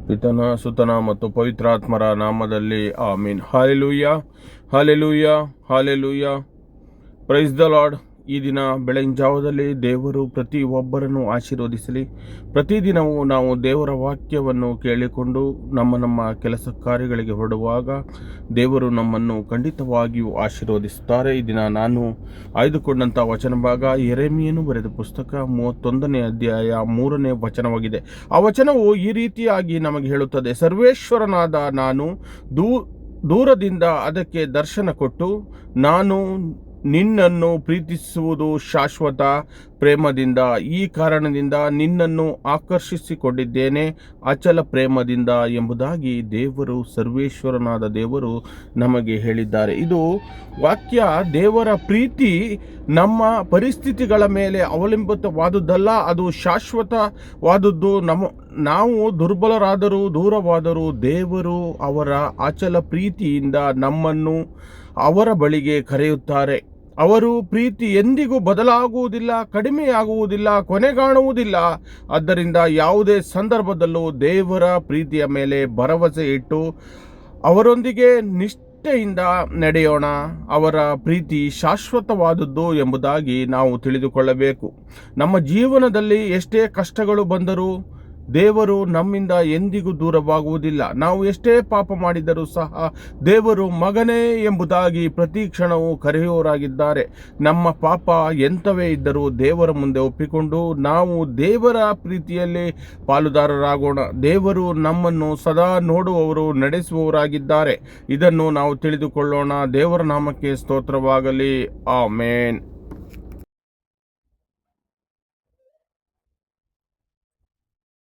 ಪಿತನ ಸುತನ ಮತ್ತು ಪವಿತ್ರಾತ್ಮರ ನಾಮದಲ್ಲಿ amen. Hallelujah, hallelujah, hallelujah. Praise the lord. ಈ ದಿನ ಬೆಳಗಿನ ಜಾವದಲ್ಲಿ ದೇವರು ಪ್ರತಿ ಒಬ್ಬರನ್ನು ಆಶೀರ್ವದಿಸಲಿ. ಪ್ರತಿದಿನವೂ ನಾವು ದೇವರ ವಾಕ್ಯವನ್ನು ಕೇಳಿಕೊಂಡು ನಮ್ಮ ಕೆಲಸ ಕಾರ್ಯಗಳಿಗೆ ಹೊರಡುವಾಗ ದೇವರು ನಮ್ಮನ್ನು ಖಂಡಿತವಾಗಿಯೂ ಆಶೀರ್ವದಿಸುತ್ತಾರೆ. ಈ ದಿನ ನಾನು ಆಯ್ದುಕೊಂಡಂಥ ವಚನ ಭಾಗ ಯೆರೆಮೀಯನು ಬರೆದ ಪುಸ್ತಕ 31ನೇ ಅಧ್ಯಾಯ 3ನೇ ವಚನವಾಗಿದೆ. ಆ ವಚನವು ಈ ರೀತಿಯಾಗಿ ನಮಗೆ ಹೇಳುತ್ತದೆ: ಸರ್ವೇಶ್ವರನಾದ ನಾನು ದೂರದಿಂದ ಅದಕ್ಕೆ ದರ್ಶನ ಕೊಟ್ಟು, ನಾನು ನಿನ್ನನ್ನು ಪ್ರೀತಿಸುವುದು ಶಾಶ್ವತ ಪ್ರೇಮದಿಂದ, ಈ ಕಾರಣದಿಂದ ನಿನ್ನನ್ನು ಆಕರ್ಷಿಸಿಕೊಂಡಿದ್ದೇನೆ ಅಚಲ ಪ್ರೇಮದಿಂದ ಎಂಬುದಾಗಿ ದೇವರು, ಸರ್ವೇಶ್ವರನಾದ ದೇವರು ನಮಗೆ ಹೇಳಿದ್ದಾರೆ. ಇದು ವಾಕ್ಯ. ದೇವರ ಪ್ರೀತಿ ನಮ್ಮ ಪರಿಸ್ಥಿತಿಗಳ ಮೇಲೆ ಅವಲಂಬಿತವಾದುದಲ್ಲ, ಅದು ಶಾಶ್ವತವಾದದ್ದು. ನಾವು ದುರ್ಬಲರಾದರೂ ದೂರವಾದರೂ ದೇವರು ಅವರ ಅಚಲ ಪ್ರೀತಿಯಿಂದ ನಮ್ಮನ್ನು ಅವರ ಬಳಿಗೆ ಕರೆಯುತ್ತಾರೆ. ಅವರು ಪ್ರೀತಿ ಎಂದಿಗೂ ಬದಲಾಗುವುದಿಲ್ಲ, ಕಡಿಮೆಯಾಗುವುದಿಲ್ಲ, ಕೊನೆಗಾಣುವುದಿಲ್ಲ. ಆದ್ದರಿಂದ ಯಾವುದೇ ಸಂದರ್ಭದಲ್ಲೂ ದೇವರ ಪ್ರೀತಿಯ ಮೇಲೆ ಭರವಸೆ ಇಟ್ಟು ಅವರೊಂದಿಗೆ ನಿಷ್ಠೆಯಿಂದ ನಡೆಯೋಣ. ಅವರ ಪ್ರೀತಿ ಶಾಶ್ವತವಾದದ್ದು ಎಂಬುದಾಗಿ ನಾವು ತಿಳಿದುಕೊಳ್ಳಬೇಕು. ನಮ್ಮ ಜೀವನದಲ್ಲಿ ಎಷ್ಟೇ ಕಷ್ಟಗಳು ಬಂದರೂ ದೇವರು ನಮ್ಮಿಂದ ಎಂದಿಗೂ ದೂರವಾಗುವುದಿಲ್ಲ. ನಾವು ಎಷ್ಟೇ ಪಾಪ ಮಾಡಿದರೂ ಸಹ ದೇವರು ಮಗನೇ ಎಂಬುದಾಗಿ ಪ್ರತಿ ಕ್ಷಣವೂ ಕರೆಯುವವರಾಗಿದ್ದಾರೆ. ನಮ್ಮ ಪಾಪ ಎಂಥವೇ ಇದ್ದರೂ ದೇವರ ಮುಂದೆ ಒಪ್ಪಿಕೊಂಡು ನಾವು ದೇವರ ಪ್ರೀತಿಯಲ್ಲಿ ಪಾಲುದಾರರಾಗೋಣ. ದೇವರು ನಮ್ಮನ್ನು ಸದಾ ನೋಡುವವರು, ನಡೆಸುವವರಾಗಿದ್ದಾರೆ. ಇದನ್ನು ನಾವು ತಿಳಿದುಕೊಳ್ಳೋಣ. ದೇವರ ನಾಮಕ್ಕೆ ಸ್ತೋತ್ರವಾಗಲಿ. ಆಮೇನ್.